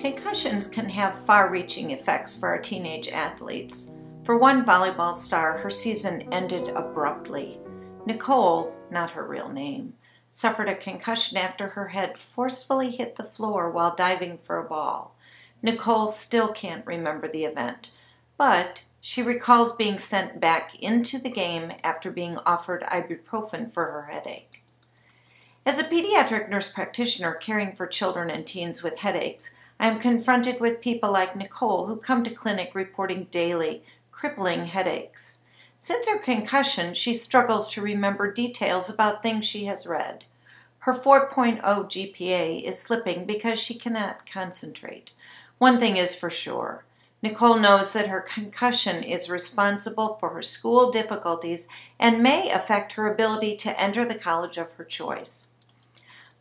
Concussions can have far-reaching effects for our teenage athletes. For one volleyball star, her season ended abruptly. Nicole, not her real name, suffered a concussion after her head forcefully hit the floor while diving for a ball. Nicole still can't remember the event, but she recalls being sent back into the game after being offered ibuprofen for her headache. As a pediatric nurse practitioner caring for children and teens with headaches, I am confronted with people like Nicole who come to clinic reporting daily crippling headaches. Since her concussion, she struggles to remember details about things she has read. Her 4.0 GPA is slipping because she cannot concentrate. One thing is for sure. Nicole knows that her concussion is responsible for her school difficulties and may affect her ability to enter the college of her choice.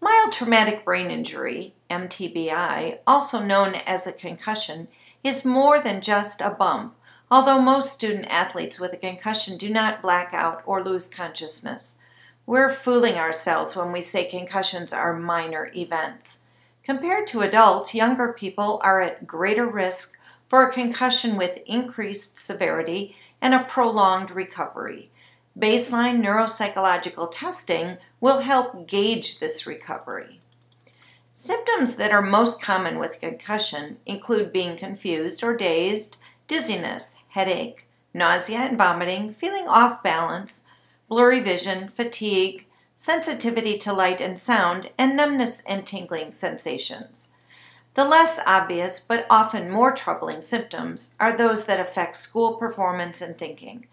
Mild traumatic brain injury, MTBI, also known as a concussion, is more than just a bump, although most student athletes with a concussion do not black out or lose consciousness. We're fooling ourselves when we say concussions are minor events. Compared to adults, younger people are at greater risk for a concussion with increased severity and a prolonged recovery. Baseline neuropsychological testing will help gauge this recovery. Symptoms that are most common with concussion include being confused or dazed, dizziness, headache, nausea and vomiting, feeling off balance, blurry vision, fatigue, sensitivity to light and sound, and numbness and tingling sensations. The less obvious but often more troubling symptoms are those that affect school performance and thinking.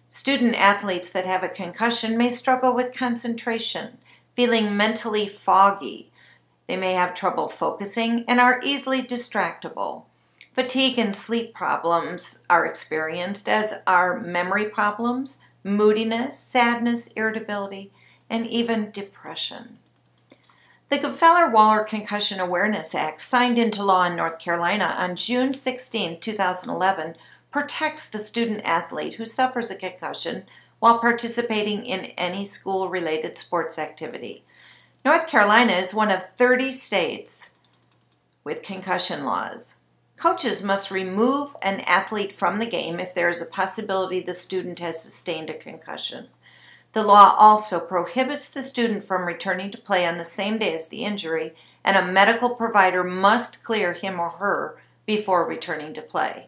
Student athletes that have a concussion may struggle with concentration, feeling mentally foggy. They may have trouble focusing and are easily distractible. Fatigue and sleep problems are experienced, as are memory problems, moodiness, sadness, irritability, and even depression. The Gfeller-Waller Concussion Awareness Act, signed into law in North Carolina on June 16, 2011, protects the student athlete who suffers a concussion while participating in any school-related sports activity. North Carolina is one of 30 states with concussion laws. Coaches must remove an athlete from the game if there is a possibility the student has sustained a concussion. The law also prohibits the student from returning to play on the same day as the injury, and a medical provider must clear him or her before returning to play.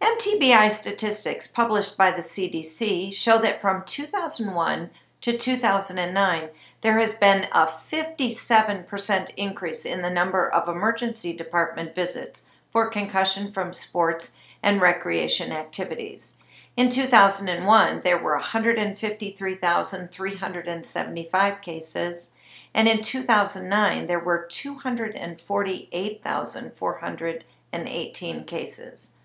MTBI statistics published by the CDC show that from 2001 to 2009, there has been a 57% increase in the number of emergency department visits for concussion from sports and recreation activities. In 2001, there were 153,375 cases, and in 2009, there were 248,418 cases.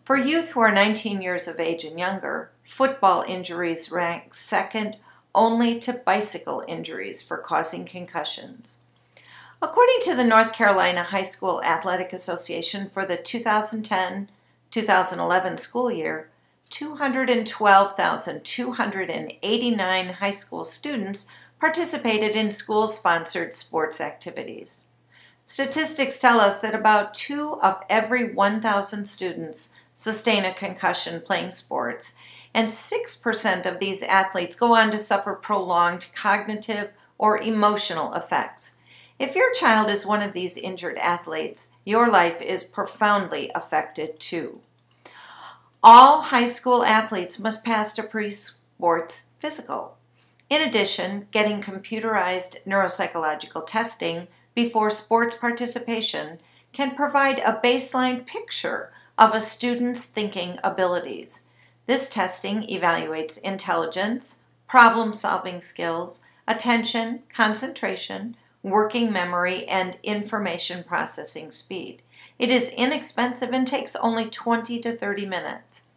For youth who are 19 years of age and younger, football injuries rank second only to bicycle injuries for causing concussions. According to the North Carolina High School Athletic Association, for the 2010-2011 school year, 212,289 high school students participated in school-sponsored sports activities. Statistics tell us that about 2 of every 1,000 students sustain a concussion playing sports, and 6% of these athletes go on to suffer prolonged cognitive or emotional effects. If your child is one of these injured athletes, your life is profoundly affected too. All high school athletes must pass a pre-sports physical. In addition, getting computerized neuropsychological testing before sports participation can provide a baseline picture of a student's thinking abilities. This testing evaluates intelligence, problem-solving skills, attention, concentration, working memory, and information processing speed. It is inexpensive and takes only 20 to 30 minutes.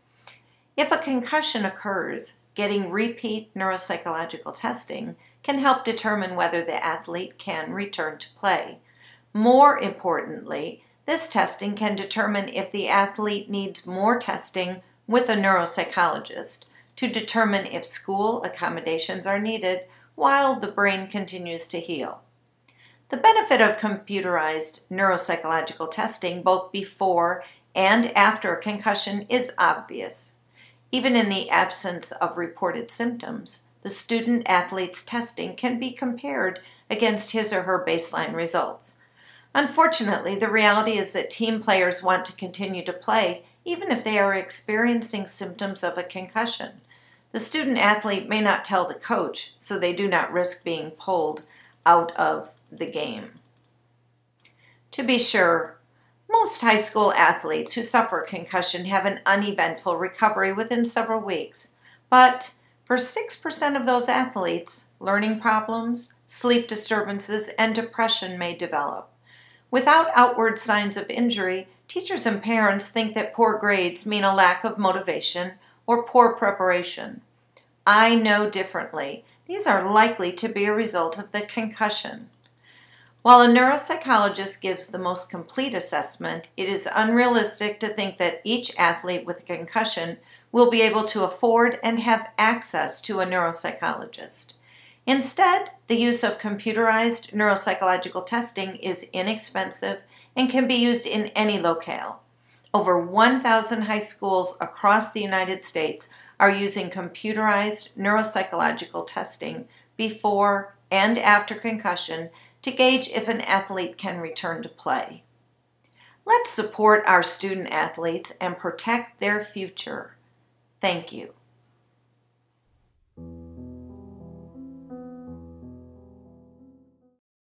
If a concussion occurs, getting repeat neuropsychological testing can help determine whether the athlete can return to play. More importantly, this testing can determine if the athlete needs more testing with a neuropsychologist to determine if school accommodations are needed while the brain continues to heal. The benefit of computerized neuropsychological testing both before and after a concussion is obvious. Even in the absence of reported symptoms, the student-athlete's testing can be compared against his or her baseline results. Unfortunately, the reality is that team players want to continue to play even if they are experiencing symptoms of a concussion. The student-athlete may not tell the coach, so they do not risk being pulled out of the game. To be sure, most high school athletes who suffer concussion have an uneventful recovery within several weeks. But for 6% of those athletes, learning problems, sleep disturbances, and depression may develop. Without outward signs of injury, teachers and parents think that poor grades mean a lack of motivation or poor preparation. I know differently. These are likely to be a result of the concussion. While a neuropsychologist gives the most complete assessment, it is unrealistic to think that each athlete with a concussion will be able to afford and have access to a neuropsychologist. Instead, the use of computerized neuropsychological testing is inexpensive and can be used in any locale. Over 1,000 high schools across the United States are using computerized neuropsychological testing before and after concussion to gauge if an athlete can return to play. Let's support our student athletes and protect their future. Thank you.